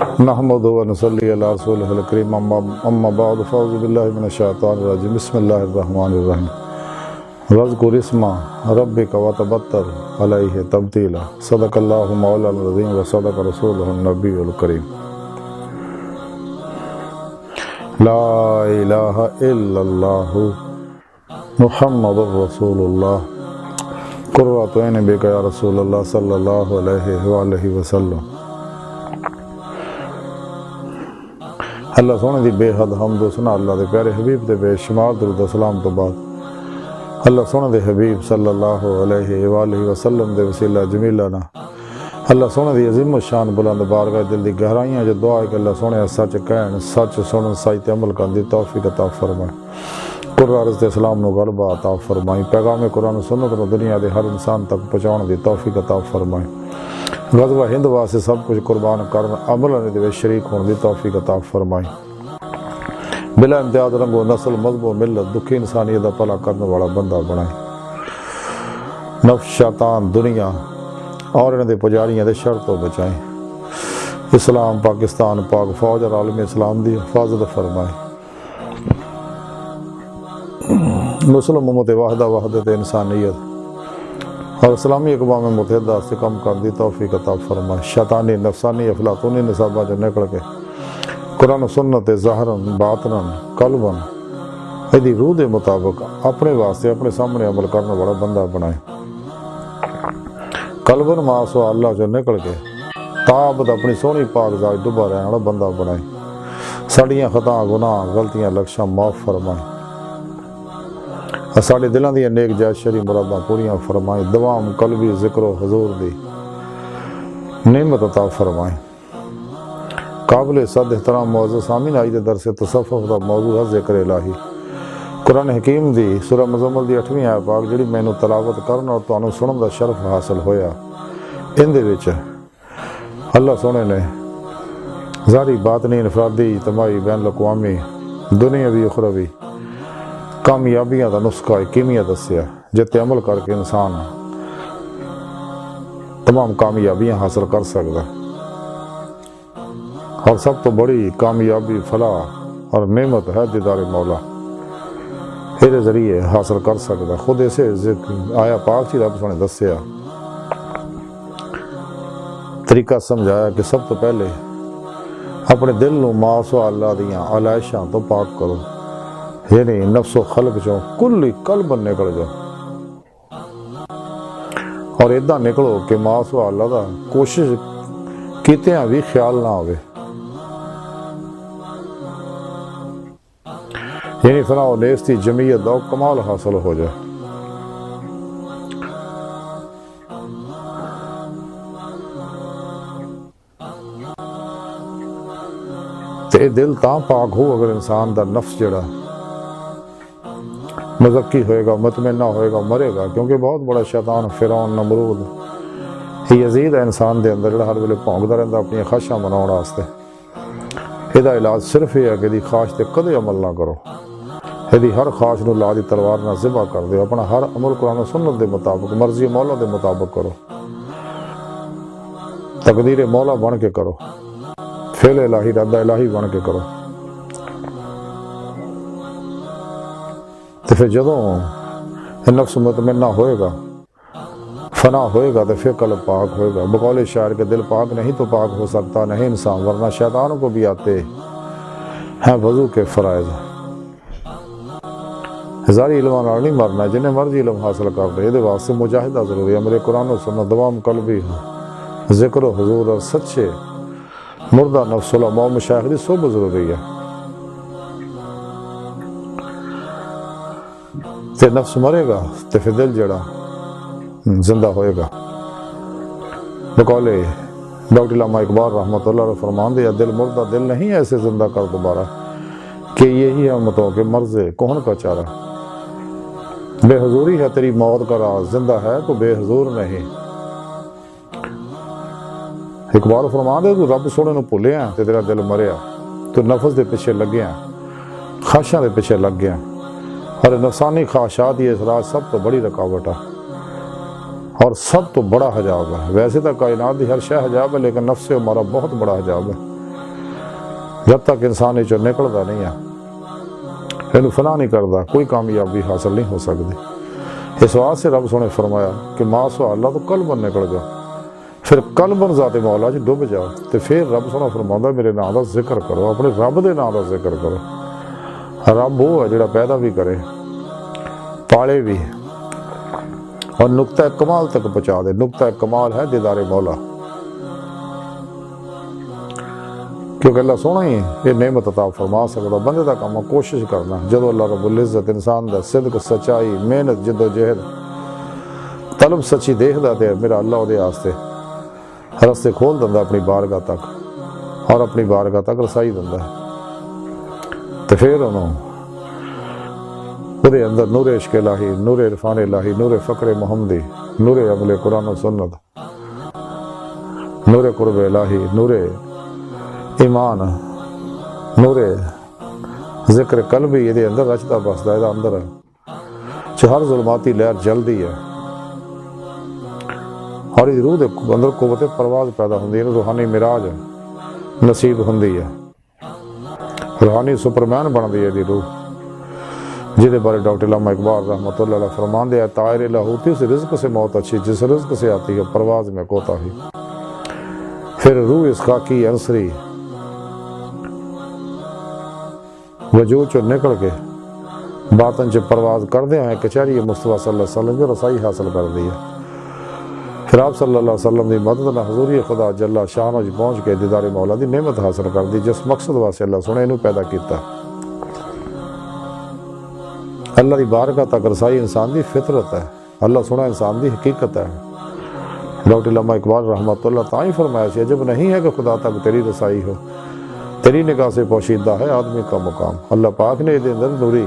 نحمد و نصلی علی رسولہ الکریم اما بعد فاعوذ باللہ من الشیطان الرجیم بسم اللہ الرحمن الرحیم وَاذْكُرِ اسْمَ رَبِّكَ وَتَبَتَّلْ عَلَيْهِ تَبْتِيلًا صدق اللہ مولانا العظیم وصدق رسولہ النبی الکریم لا الہ الا اللہ محمد رسول اللہ قرۃ عین بک یا رسول اللہ صلی اللہ علیہ وآلہ وسلم۔ اللہ سونے دی بے حد حمد و ثنا اللہ دے پیارے حبیب دے بے شمار درود و سلام تو بعد اللہ سونے دے حبیب صلی اللہ علیہ وآلہ وسلم دے وسیلہ جمیلہ نا اللہ سونے دی عظیم و شان بلند بارگاہ دل دی گہرائیاں جو دعا ہے کہ اللہ سونے سچ کہن سچ سنن سچ عمل کرن دی توفیق عطا فرمائے، قرآن رضا اسلام نو غلبہ عطا فرمائے، پیغام قرآن و سنت نو دنیا دے ہر انسان تک پہنچاؤن دی توفیق عطا فرمائے، غزوہ ہند واسطے سب کچھ قربان کرن عمل دے شریک ہون دی توفیق عطا فرمائے، بلا امتیاز رنگ و نسل مذہب و ملت دکھی انسانیت دا بھلا کرنے والا بندہ بنائے، نفس شیطان دنیا اور انہیں دے پجاریاں دے شر تو بچائیں، اسلام پاکستان پاک فوج اور عالم اسلام دی حفاظت فرمائے، مسلم امت واحدہ وحدت انسانیت اور اسلامی اقوام متحدہ سے کم کر دی توفیق عطا فرمائے، شیطانی نفسانی افلاطونی نصابہ جو نکل کے قرآن و سنت ظاہراً باطناً قلباً ایدی روح دے مطابق اپنے واسطے اپنے سامنے عمل کرنے والا بندہ بنائے، قلباً معاصو اللہ جو نکل کے تابد اپنی سونی پاک ذات ڈبا رہنے والا بندہ بنائے، ساڑیاں خطا گناہ غلطیاں لکشاں معاف فرمائے، ساڑے دلان دی نیک جائز شری مراداں پوریاں فرمائے، دوام قلبی ذکر و حضور دی نعمت عطا فرمائے، قابل صد احترام معزز سامعین آئی دے درس تصوف دا موضوع ہے ذکر الہی، قرآن حکیم دی سورہ مزمل دی 8ویں آیت پاک جڑی مینوں تلاوت کرن اور تانوں سنن دا شرف حاصل ہویا، ان دے وچ اللہ سونے نے ظاہری باطنی انفرادی اجتماعی بین الاقوامی دنیاوی اخروی کامیابیاں دا نسخہ کیمیا دسیا جتے عمل کر کے انسان تمام کامیابیاں حاصل کر سکتا، اور سب تو بڑی کامیابی فلاح اور نعمت ہے دیدار مولا، میرے ذریعے حاصل کر سکتا، خود اسے آیا پاک چی رب سونے دسیا طریقہ سمجھایا کہ سب تو پہلے اپنے دل نو معاصو اللہ دیاں علائشاں تو پاک کرو، یعنی نفس و خلق جو کلی قلب نکل جاؤ اور ادھا نکلو کہ معاصو اللہ دا کوشش کیتے ہیں بھی خیال نہ ہوئے، یعنی فنا و نیستی جمعیت دا کمال حاصل ہو جائے، تے دل تاں پاک ہو اگر انسان دا نفس جڑا مزکی ہوئے گا مطمئنہ ہوئے گا مرے گا، کیونکہ بہت بڑا شیطان فرعون نمرود یزید ہے انسان دے اندر جڑا ہر ویلے بھونکدا رہندا اپنی خواہشاں مناؤن واسطے، ایدا علاج صرف یہ ہے کہ دی خواہش تے کدے عمل نہ کرو، ایدی ہر خواہش نو لا دی تلوار نہ ذبح کر دیو، اپنا ہر عمل قرآن و سنت دے مطابق مرضی مولا دے مطابق کرو، تقدیر مولا بن کے کرو، فعل الہی ردہ الہی بن کے کرو، تو پھر جدوں نفس مطمئنہ ہوئے گا فنا ہوئے گا تو پھر قلب پاک ہوئے گا، بقول شاعر کے دل پاک نہیں تو پاک ہو سکتا نہیں انسان، ورنہ شیطانوں کو بھی آتے ہیں وضو کے فرائض، ہزاری علماء نال نہیں مرنا، جنہیں مرضی علم حاصل کر رہے، یہ واسطے مجاہدہ ضروری ہے، میرے قرآن و سنت دوام قلبی ذکر و حضور اور سچے مردہ نفس علماء مشاہدی سب ضروری ہے، تے نفس مرے گا تے پھر دل جڑا زندہ ہوئے گا، بقول ڈاکٹر علامہ اقبال رحمۃ اللہ علیہ فرمان دیا دل مردہ دل نہیں ایسے زندہ کر دوبارہ کہ یہی امتوں کے مرض کون کا چارہ، بے حضوری ہے تیری موت کا راز زندہ ہے تو بے حضور نہیں، اقبال فرمان دے تو رب سونے نو بھولیا تے تیرا دل مریا، تو نفس دے پیچھے لگیا خواہشاں دے پیچھے لگ گیا، اور نفسانی خواہشات یہ اثرات سب تو بڑی رکاوٹ ہے اور سب تو بڑا حجاب ہے، ویسے تو کائنات دی ہر شے حجاب ہے لیکن نفس ہمارا بہت بڑا حجاب ہے، جب تک انسان یہ نکلتا نہیں ہے، یہ فنا نہیں کرتا، کوئی کامیابی حاصل نہیں ہو سکتی۔ اس واسطے رب سونے فرمایا کہ ما سوا اللہ تو قلباً نکل جا، پھر قلباً ذات مولا چ ڈب جاؤ، تو پھر رب سونا فرماؤں میرے نام کا ذکر کرو، اپنے رب دے نام کا ذکر کرو۔ رب وہ ہے جڑا پیدا بھی کرے، پالے بھی، اور نقطہ کمال تک پہنچا دے۔ نقطہ کمال ہے دیدار مولا، کیونکہ اللہ سونا ہی یہ نعمت عطا فرما سکتا۔ بندے دا کام کوشش کرنا، جدو اللہ رب العزت انسان دا صدق، سچائی، محنت، جد و جہد، طلب سچی دیکھدا تے میرا اللہ وہ واسطے رستے کھول دندا اپنی بارگاہ تک، اور اپنی بارگاہ تک رسائی دندا ہے۔ تو پھر انہوں وہ اندر نور عشق الہی، نور عرفان الہی، نور فقر محمدی، نور عمل قرآن و سنت، نور قرب الہی، نور ایمان، نور ذکر قلبی یہ اندر رچتا بسدا، یہ اندر ہر ظلماتی لہر جلدی ہے، اور یہ روح دے اندر قوت پرواز پیدا ہوندی ہے، روحانی معراج نصیب ہوندی ہے، روحانی سپرمین بندی ہے دی روح، جہدے بارے ڈاکٹر علامہ اقبال رحمۃ اللہ علیہ فرماندے ہیں طائر لاہوتی اس رزق سے موت اچھی، جس رزق سے آتی ہے پرواز میں کوتاہی۔ پھر روح اس خاکی عنصری وجود چو نکل کے باطن چ پرواز کردے ہیں کچہری مصطفیٰ صلی اللہ علیہ وسلم جو رسائی حاصل کر دی ہے۔ پھر آپ صلی اللہ علیہ وسلم دی مدد نہ حضوری خدا جل شانہ پہنچ کے دیدار مولا دی نعمت حاصل کر دی، جس مقصد واسطے اللہ سنے انہوں پیدا کیتا۔ اللہ دی بارگاہ تک رسائی انسان دی فطرت ہے، اللہ سنا انسان دی حقیقت ہے۔ ڈاکٹر علامہ اقبال رحمۃ اللہ تعالی فرمایا سی عجب نہیں ہے کہ خدا تک تیری رسائی ہو، تیری نگاہ سے پوشیدہ ہے آدمی کا مقام۔ اللہ پاک نے یہ اندر نوری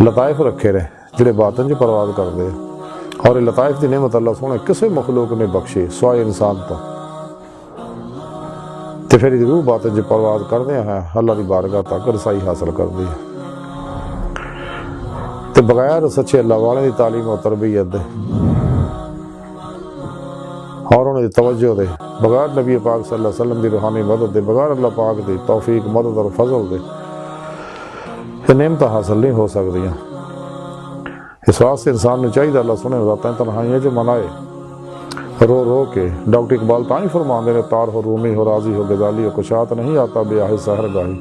لطائف رکھے رہے جڑے باطن چ پرواز کر دے، اور یہ لطائف دی نعمت اللہ سونے کسے مخلوق نے بخشی سوائے انسان تو پھر روح باطن چ پرواز کردے ہیں اللہ دی بارگاہ تک رسائی حاصل کر دی ہے۔ تو بغیر سچے اللہ والے دی تعلیم و تربیت دے اور انہوں دی توجہ دے، بغیر نبی پاک صلی اللہ علیہ وسلم دی روحانی مدد دے، بغیر اللہ پاک دی توفیق، مدد اور فضل دے یہ نعمت حاصل نہیں ہو سکتی ہیں۔ اس واسطے انسان نے چاہیے اللہ سنے راتیں تنہائیاں جو منائے رو رو کے۔ ڈاکٹر اقبال تائیں فرماندے نے تار ہو رومی ہو راضی ہو غزالی ہو کشات نہیں آتا بیاہ سحر گاہی،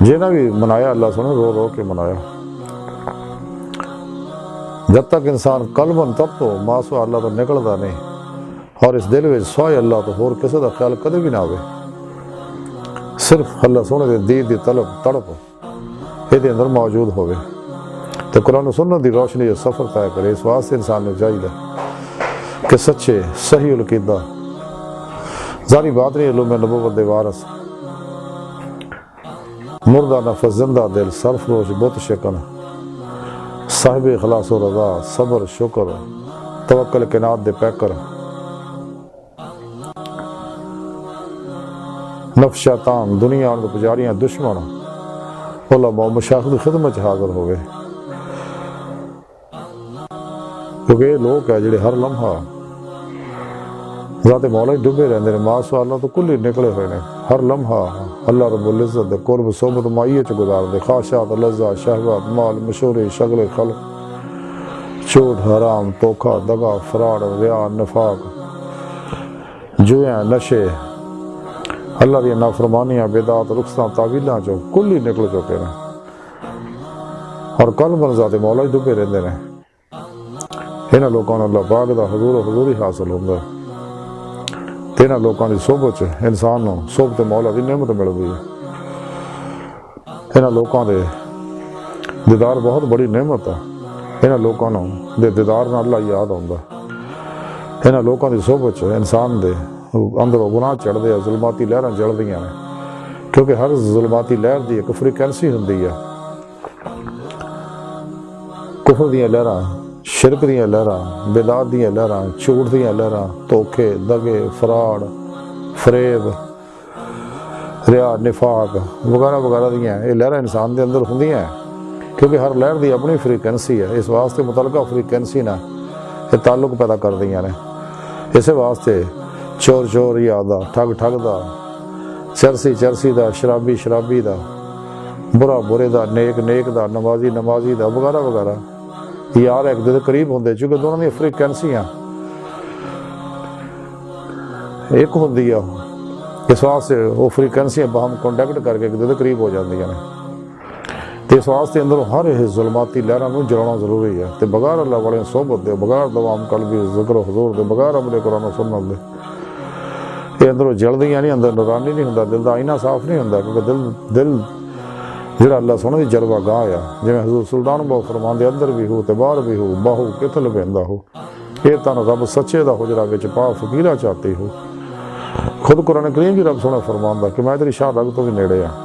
جنہیں بھی منایا اللہ سنے رو رو کے منایا۔ جب تک انسان قلباً تب تو ماسوا اللہ تو نکلتا نہیں، اور اس دل میں سوائے اللہ تو ہور کسی کا خیال کدے بھی نہ ہوئے، صرف اللہ سونے دے دید دی طلب تڑپ یہ اندر موجود ہوئے، تو قرآن و سنت دی روشنی جو سفر طے کرے۔ اس واسطے انسان نے چاہیے کہ سچے صحیح العقیدہ ظاہری باطنی علوم نبوت دے وارث، مردہ نفس زندہ دل، سرفروش بت شکن، صاحب اخلاص و رضا، صبر شکر توکل کنات دے پیکر، نفس شیطان دنیا اور پجاریاں دشمن علماء مشایخ دی خدمت حاضر ہوئے، کیونکہ یہ لوگ ہے جڑے ہر لمحہ ذات مولا ڈبے رہندے نے، ماسوا اللہ تو کلی نکلے ہوئے نے، ہر لمحہ اللہ رب العزت دے قرب صحبت مائیے چ گزار دے، خواہشات لذات شہوات مال مشورے شغل خلق چوٹ حرام توکھا دغا فراڈ ریا نفاق جویاں نشے اللہ دی نافرمانیاں بدعات رخصتاں تعویلاں چوں کلی نکل چکے نے، اور قلباً ذات مولا ڈبے رہندے نے۔ انہاں لوکاں نوں اللہ پاک دا حضور و حضوری حاصل ہوندا ہے، انہاں لوکاں دی صحبت چ انسان نوں صحبت مولا دی نعمت ملدی ہے۔ انہاں لوکاں دے دیدار بہت بڑی نعمت ہے، انہاں لوکاں نوں دے دیدار نال اللہ یاد ہوندا ہے۔ انہاں لوکاں دی صحبت چ انسان دے اندروں گناہ چڑھدے ہیں، ظلماتی لہراں جلدیاں نے، کیونکہ ہر ظلماتی لہر دی ایک فریکوینسی ہوندی ہے، کفر دیاں لہراں، شرک دیاں لہراں، بدعت دیاں لہراں، جھوٹ دیاں لہراں، دھوکے دغے فراڈ فریب ریا نفاق وغیرہ وغیرہ دیاں یہ لہراں انسان دے اندر ہوندیاں ہیں، کیونکہ ہر لہر دی اپنی فریکوینسی ہے، اس واسطے متعلقہ فریکوینسی نہ یہ تعلق پیدا کر دیاں نے۔ اسی واسطے چور چور یاد دا، ٹھگ ٹھگ دا، چرسی دا، شرابی دا، برا برے دا، نیک دا، نمازی دا وغیرہ وغیرہ یار ایک دوسرے قریب ہوندے، چونکہ دونوں دی فریکوینسیاں ایک ہوندی ہے، اس واسطے وہ فریکوینسیاں باہم کانٹیکٹ کر کے ایک دوسرے قریب ہو جاندیاں نے، تے اس واسطے اندروں ہر یہ ظلماتی لہراں نوں جلانا ضروری ہے، تے بغیر اللہ والے صحبت دے، بغیر دوام قلبی ذکر و حضور دے، بغیر عمل قرآن و سنت دے یہ اندروں جلدیاں نہیں، اندر نورانی نہیں ہوندا، دل دا آئینہ صاف نہیں ہوندا، کیونکہ دل جڑا اللہ سونے دی جلوہ گاہ آ، جویں حضور سلطان بہو فرماندے اندر بھی ہو تے باہر بھی ہو، باہو کتھ لبیندا ہو، یہ تن رب سچے دا حجرہ وچ پا فقیرہ چاہتی ہو۔ خود قرآن کریم بھی رب سونا فرماندا کہ میں تیری شاہ رگ تو بھی نیڑے ہاں،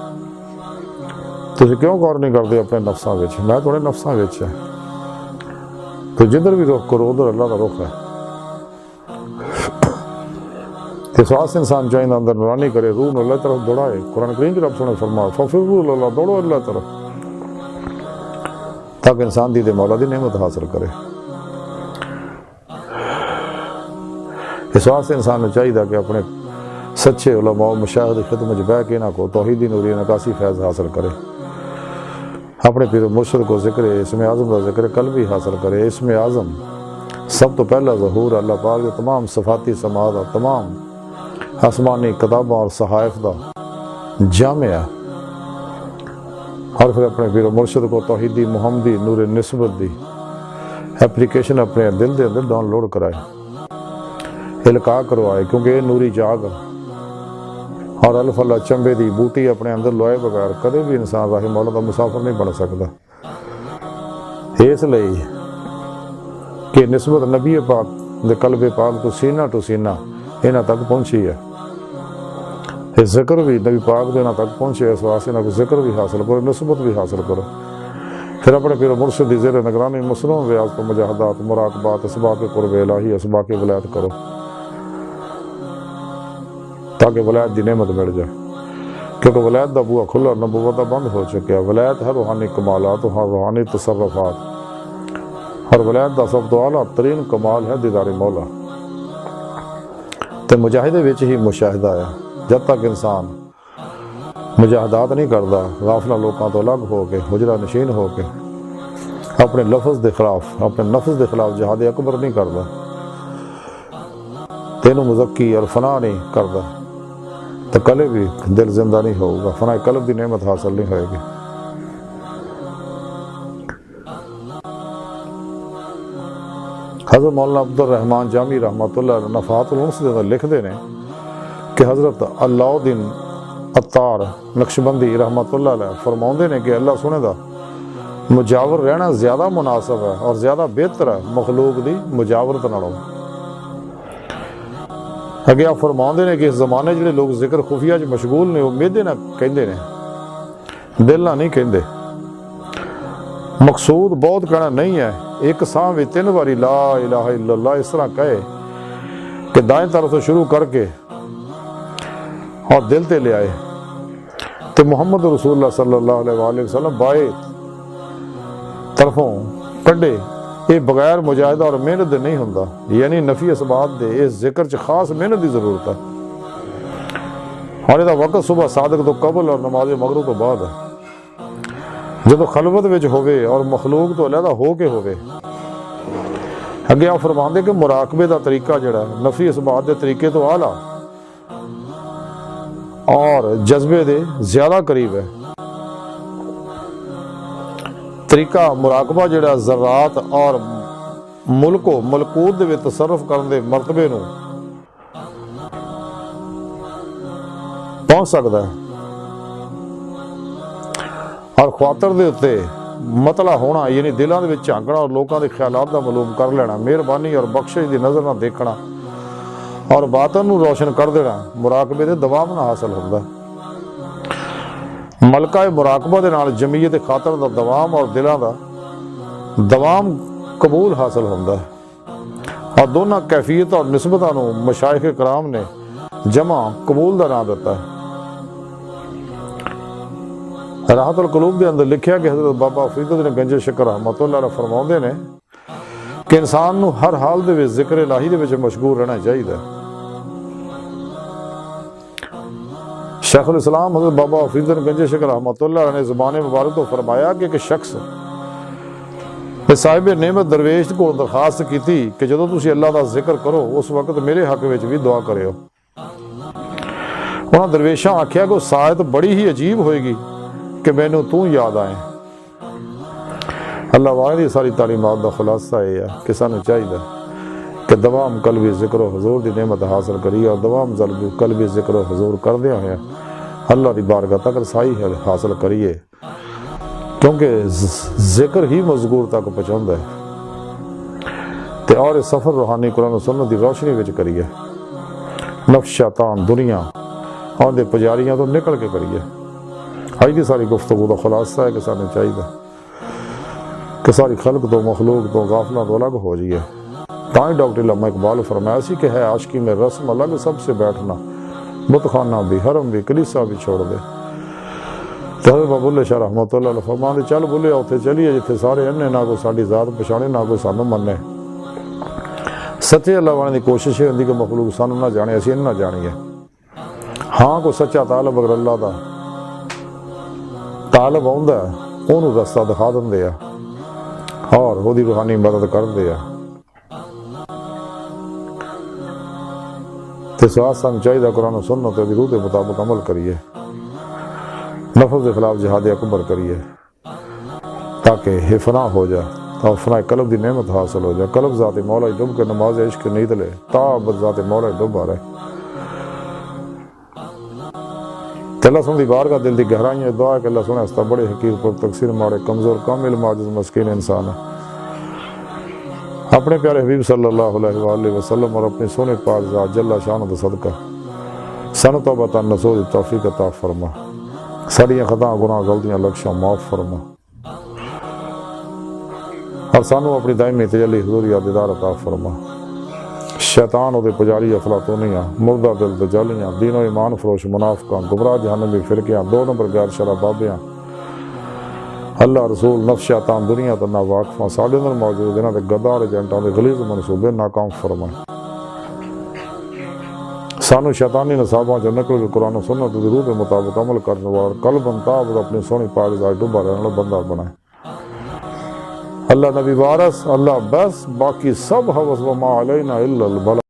تسی کیوں غور نہیں کرتے اپنے نفساں وچ، میں تھوڑے نفساں وچ ہے، تو جدھر بھی رخ کرو ادھر اللہ دا رخ ہے۔ اس واسطے انسان چاہیے اندر نورانی کرے، روح نو اللہ طرف دوڑائے، قرآن کریم کی رب سونے فرمایا ففروا الی اللہ، دوڑو اللہ طرف، تاکہ انسان دید مولا دی نعمت حاصل کرے۔ اس واسطے انسان نے چاہیے کہ اپنے سچے علماء و مشایخ دی خدمت بہ کے انہاں کو توحیدی نوری نکاسی فیض حاصل کرے، اپنے پیر و مرشد کو ذکر اسم اعظم کا ذکر قلبی حاصل کرے۔ اسم اعظم سب تو پہلا ظہور اللہ پاک کے تمام صفاتی سماع دا، تمام آسمانی کتابوں اور صحائف دا جامع ہے، اور پھر اپنے پیر و مرشد کو توحیدی محمدی نور نسبت دی اپلیکیشن اپنے دل دے اندر ڈاؤن لوڈ کرائے، القاء کروائے، کیونکہ یہ نوری جاگ اور الف اللہ چمبے دی بوٹی اپنے اندر لوائے بغیر کدے بھی انسان راہ مولا دا مسافر نہیں بن سکتا۔ اس لئی کہ نسبت نبی پاک دے قلب پاک تو سینہ ٹو سینہ انہاں تک پہنچی ہے، یہ ذکر بھی نبی پاک دے انہاں تک پہنچے، اس واسطے انہاں کو ذکر بھی حاصل کرو، نسبت بھی حاصل کرو، پھر اپنے پیر و مرشد دی زیر نگرانی مصنوع ریاض و مجاہدات، مراقبات، اسباق قرب الہی، اسباق ولایت کرو، تاکہ ولایت دی نعمت مل جائے، کیونکہ ولایت دا بوا کھلا، نبوت دا بند ہو چکا ہے۔ ولایت ہے روحانی کمالات و روحانی تصرفات، اور ولایت دا سب تو اعلیٰ ترین کمال ہے دیدار مولا، تے مجاہدے وچ ہی مشاہدہ ہے۔ جب تک انسان مجاہدات نہیں کرتا، غافلہ لوکاں تو الگ ہو کے، حجرہ نشین ہو کے، اپنے لفظ دے خلاف، اپنے نفس دے خلاف جہاد اکبر نہیں کرتا، تینوں مزکی اور فنا نہیں کرتا، تو کلے بھی دل زندہ نہیں ہوگا، فنا قلب دی نعمت حاصل نہیں ہوئے گی۔ حضرت مولانا عبد الرحمن جامی رحمۃ اللہ علیہ نفحات الانس دے لکھ دے نے کہ حضرت اللہ الدین عطار نقشبندی رحمۃ اللہ علیہ فرماؤندے نے کہ اللہ سنے دا مجاور رہنا زیادہ مناسب ہے اور زیادہ بہتر ہے مخلوق دی مجاورت نالوں۔ اگے آپ فرماؤندے نے کہ اس زمانے جڑے لوگ ذکر خفیہ چ مشغول نے، وہ میدے نہ کہندے نے، دل نہ نہیں کہندے، مقصود بہت کہنا نہیں ہے، ایک ساں بھی 3 باری لا الہ الا اللہ اس طرح کہے کہ دائیں طرف سے شروع کر کے اور دل تے لے آئے، تو محمد رسول اللہ صلی اللہ علیہ وآلہ وسلم بائیں طرفوں کڈے، یہ بغیر مجاہدہ اور محنت دے نہیں ہوندا، یعنی نفی اسبات دے اس ذکر چ خاص محنت دی ضرورت ہے، اور یہ وقت صبح صادق تو قبل اور نماز مغرب تو بعد ہے، جب خلوت وچ ہوئے اور مخلوق تو علیحدہ ہو کے ہوئے۔ اگے آپ فرماندے کہ مراقبے دا طریقہ جڑا ہے نفی اسبات دے طریقے تو اعلیٰ اور جذبے دے زیادہ قریب ہے۔ طریقہ مراقبہ جڑا ذرات اور ملک و ملکوت دے تصرف کرن دے مرتبے نو پہنچ سکتا ہے، اور خواطر دے اتے مطلع ہونا، یعنی دلاں دے وچ جھانکنا اور لوکاں دے خیالات دا معلوم کر لینا، مہربانی اور بخشش دی نظر نہ دیکھنا اور باطن نو روشن کر دینا، مراقبے دے دوام نہ حاصل ہوندا۔ ملکہ مراقبہ دے نال جمعیت خاطر دا دوام اور دلاں دا دوام قبول حاصل ہوندا ہے، اور دونوں کیفیت اور نسبتاں نو مشائخ کرام نے جمع قبول دا نام دیتا ہے۔ راحت القلوب دے اندر لکھیا کہ حضرت بابا فرید الدین گنج شکر رحمۃ اللہ علیہ فرماؤندے نے کہ انسان نو ہر حال دے وچ ذکر الہی دے وچ مشغول رہنا چاہیے۔ شیخ الاسلام حضرت بابا حفیظ گنج شکر رحمۃ اللہ علیہ نے زبان مبارک تو فرمایا کہ ایک شخص صاحب نعمت درویش کو درخواست کی تھی کہ جدو تسی اللہ دا ذکر کرو اس وقت میرے حق وچ بھی دعا کریو۔ انہاں درویشاں آکھیا کہ ساعت بڑی ہی عجیب ہوئے گی کہ مینوں تو یاد آئے۔ اللہ واحد دی ساری تعلیمات دا خلاصہ ہے کہ سانوں چاہیے کہ دوام قلبی ذکر و حضور دی نعمت حاصل کریے اور دوام قلبی ذکر و حضور کردیا ہوئے اللہ دی بارگاہ تک رسائی حاصل کریے، کیونکہ ذکر ہی مذکور تک پہنچاوندا ہے تے اور سفر روحانی قرآن و سنت دی روشنی وچ کریے، نفس شیطان دنیا اور دے پجاریاں تو نکل کے کریے۔ آج دی ساری گفتگو دا خلاصہ ہے کہ سانوں چاہیے کہ ساری خلق تو مخلوق تو غافلوں تو الگ ہو جائیے۔ تائیں ڈاکٹر علامہ اقبال فرمایا سی کہ ہے عاشقی میں رسم الگ سب سے بیٹھنا، بت خانہ بھی حرم بھی کلیسا بھی چھوڑ دے۔ حضرت بابا بلے شاہ رحمۃ اللہ علیہ فرماندے چل بلے اتھے چلیے جتھے سارے انے نہ کوئی ساڈی ذات پچھانے نہ کوئی سانوں منے۔ سچے اللہ والے دی کوشش ہے کہ مخلوق سانوں نہ جانے اسی نہ جانیے۔ ہاں کوئی سچا طالب اگر اللہ دا طالب آوندا ہے اونوں رستہ دکھا دیندے آ اور وہ دی روحانی مدد کردے آ۔ تے ساتھ سانوں چاہیے قرآن و سنت دی روح دے مطابق عمل کریے، نفس کے خلاف جہاد اکبر کریے تاکہ حفنا ہو جائے اور فنا قلب دی نعمت حاصل ہو جائے۔ قلب ذات مولا ڈب کے نماز عشق نیت لے تاب ذات مولا ڈب آ رہے۔ اللہ سن دی بارگاہ دل دی گہرائیاں دعا ہے کہ اللہ سنے ہستا بڑے حقیر پر تقصیر مارے کمزور کامل معجز مسکین انسان ہے۔ اپنے پیارے حبیب صلی اللہ علیہ وآلہ وسلم اور اپنے سونے پاک ذات جل شان دا صدقہ سن توبہ نصوح توفیق عطا فرما، ساڑیاں خطاں گناہ غلطیاں لکشاں معاف فرما اور سانو اپنی دائمی تجلی حضور دیدار عطا فرما۔ شیطان او دے پجاری افلاطونیاں مردہ دل دجالیاں دین و ایمان فروش منافقاں گمراہ جہنمی فرقیاں دو نمبر غیر شرع بابیاں اللہ رسول نفس شیطان دنیا تے نہ واقفاں ساڈے اندر موجود انہاں دے غدار ایجنٹاں دے غلیظ منصوبے ناکام فرما۔ سانو شیطانی نصاباں چوں نکل کے قرآن و سنت دی روح دے مطابق عمل کرنے والا قلب انتاب اپنی سونی پاک ذات ڈوبا رہنے والا بندہ بنائے۔ اللہ نبی وارث اللہ بس باقی سب حوث وما علینا الا البلاغ۔